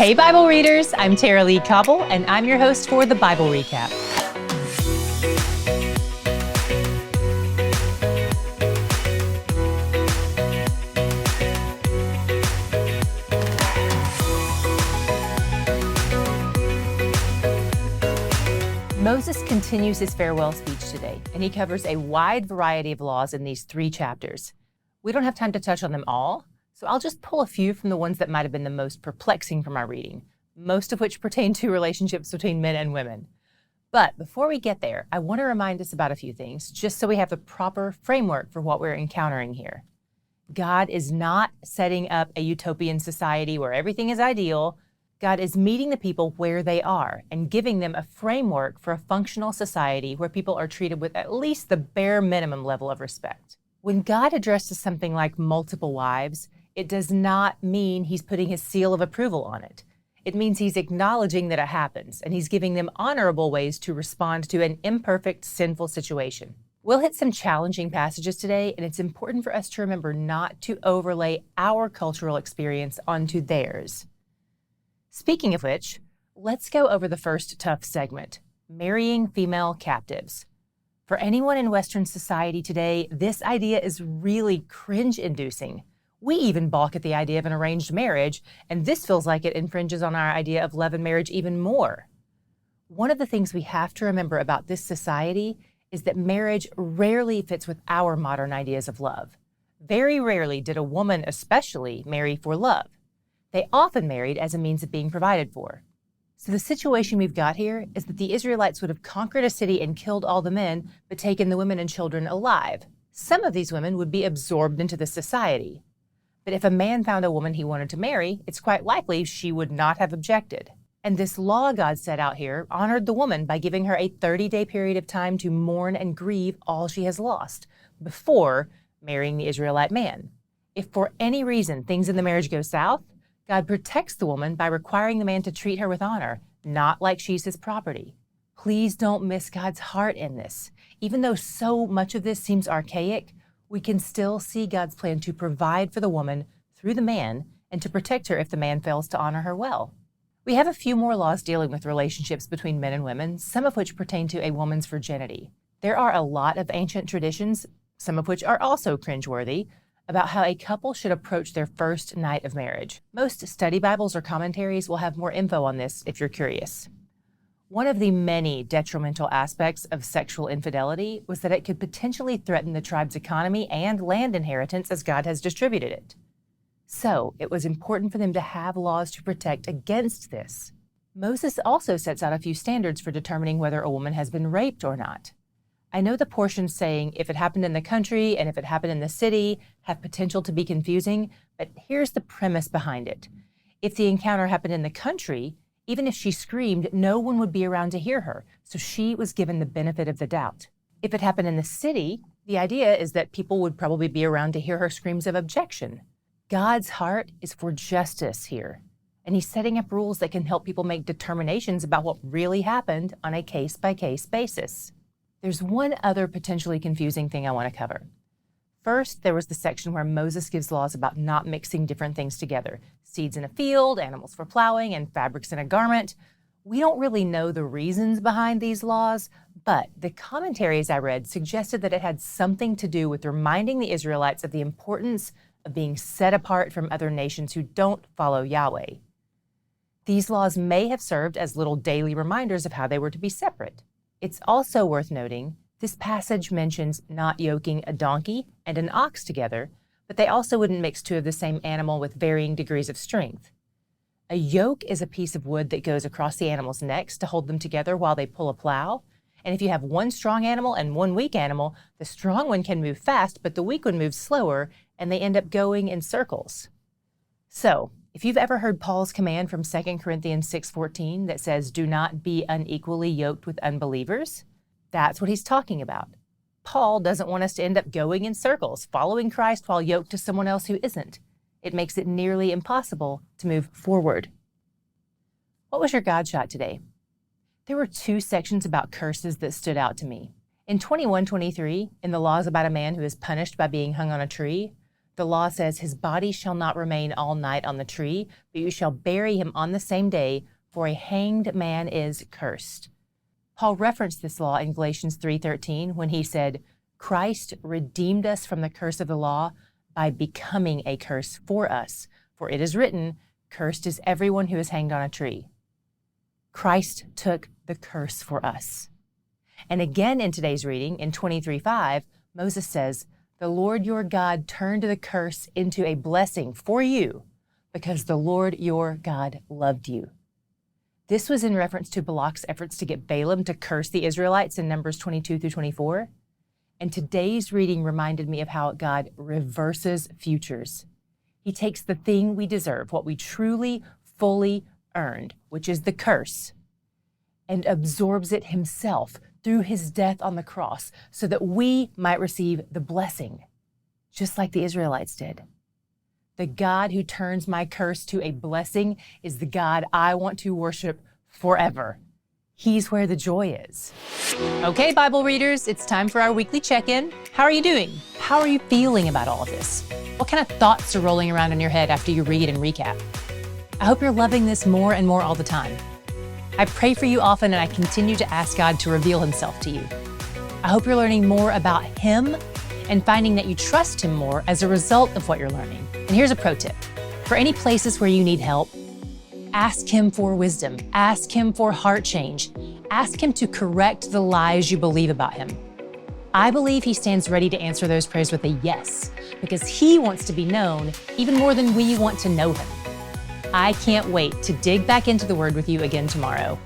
Hey Bible readers, I'm Tara Lee Cobble, and I'm your host for the Bible Recap. Moses continues his farewell speech today, and he covers a wide variety of laws in these 3 chapters. We don't have time to touch on them all, so I'll just pull a few from the ones that might have been the most perplexing from our reading, most of which pertain to relationships between men and women. But before we get there, I want to remind us about a few things, just so we have the proper framework for what we're encountering here. God is not setting up a utopian society where everything is ideal. God is meeting the people where they are and giving them a framework for a functional society where people are treated with at least the bare minimum level of respect. When God addresses something like multiple wives, it does not mean he's putting his seal of approval on it. It means he's acknowledging that it happens, and he's giving them honorable ways to respond to an imperfect, sinful situation. We'll hit some challenging passages today, and it's important for us to remember not to overlay our cultural experience onto theirs. Speaking of which, let's go over the first tough segment, marrying female captives. For anyone in Western society today, this idea is really cringe-inducing. We even balk at the idea of an arranged marriage, and this feels like it infringes on our idea of love and marriage even more. One of the things we have to remember about this society is that marriage rarely fits with our modern ideas of love. Very rarely did a woman especially marry for love. They often married as a means of being provided for. So the situation we've got here is that the Israelites would have conquered a city and killed all the men, but taken the women and children alive. Some of these women would be absorbed into the society. But if a man found a woman he wanted to marry, it's quite likely she would not have objected. And this law God set out here honored the woman by giving her a 30-day period of time to mourn and grieve all she has lost before marrying the Israelite man. If for any reason things in the marriage go south, God protects the woman by requiring the man to treat her with honor, not like she's his property. Please don't miss God's heart in this. Even though so much of this seems archaic, we can still see God's plan to provide for the woman through the man and to protect her if the man fails to honor her well. We have a few more laws dealing with relationships between men and women, some of which pertain to a woman's virginity. There are a lot of ancient traditions, some of which are also cringeworthy, about how a couple should approach their first night of marriage. Most study Bibles or commentaries will have more info on this if you're curious. One of the many detrimental aspects of sexual infidelity was that it could potentially threaten the tribe's economy and land inheritance as God has distributed it. So it was important for them to have laws to protect against this. Moses also sets out a few standards for determining whether a woman has been raped or not. I know the portions saying if it happened in the country and if it happened in the city have potential to be confusing, but here's the premise behind it. If the encounter happened in the country, even if she screamed, no one would be around to hear her, so she was given the benefit of the doubt. If it happened in the city, the idea is that people would probably be around to hear her screams of objection. God's heart is for justice here, and he's setting up rules that can help people make determinations about what really happened on a case-by-case basis. There's one other potentially confusing thing I want to cover. First, there was the section where Moses gives laws about not mixing different things together. Seeds in a field, animals for plowing, and fabrics in a garment. We don't really know the reasons behind these laws, but the commentaries I read suggested that it had something to do with reminding the Israelites of the importance of being set apart from other nations who don't follow Yahweh. These laws may have served as little daily reminders of how they were to be separate. It's also worth noting this passage mentions not yoking a donkey and an ox together, but they also wouldn't mix two of the same animal with varying degrees of strength. A yoke is a piece of wood that goes across the animal's necks to hold them together while they pull a plow. And if you have one strong animal and one weak animal, the strong one can move fast, but the weak one moves slower, and they end up going in circles. So, if you've ever heard Paul's command from 2 Corinthians 6:14 that says, "Do not be unequally yoked with unbelievers," that's what he's talking about. Paul doesn't want us to end up going in circles, following Christ while yoked to someone else who isn't. It makes it nearly impossible to move forward. What was your God shot today? There were 2 sections about curses that stood out to me. In 21:23, in the laws about a man who is punished by being hung on a tree, The law says his body shall not remain all night on the tree, but you shall bury him on the same day, for a hanged man is cursed. Paul referenced this law in Galatians 3:13 when he said, Christ redeemed us from the curse of the law by becoming a curse for us. For it is written, cursed is everyone who is hanged on a tree. Christ took the curse for us. And again in today's reading, in 23:5, Moses says, the Lord your God turned the curse into a blessing for you because the Lord your God loved you. This was in reference to Balak's efforts to get Balaam to curse the Israelites in Numbers 22 through 24. And today's reading reminded me of how God reverses futures. He takes the thing we deserve, what we truly, fully earned, which is the curse, and absorbs it himself through his death on the cross so that we might receive the blessing, just like the Israelites did. The God who turns my curse to a blessing is the God I want to worship forever. He's where the joy is. Okay, Bible readers, it's time for our weekly check-in. How are you doing? How are you feeling about all of this? What kind of thoughts are rolling around in your head after you read and recap? I hope you're loving this more and more all the time. I pray for you often, and I continue to ask God to reveal himself to you. I hope you're learning more about him and finding that you trust him more as a result of what you're learning. And here's a pro tip. For any places where you need help, ask him for wisdom. Ask him for heart change. Ask him to correct the lies you believe about him. I believe he stands ready to answer those prayers with a yes, because he wants to be known even more than we want to know him. I can't wait to dig back into the Word with you again tomorrow.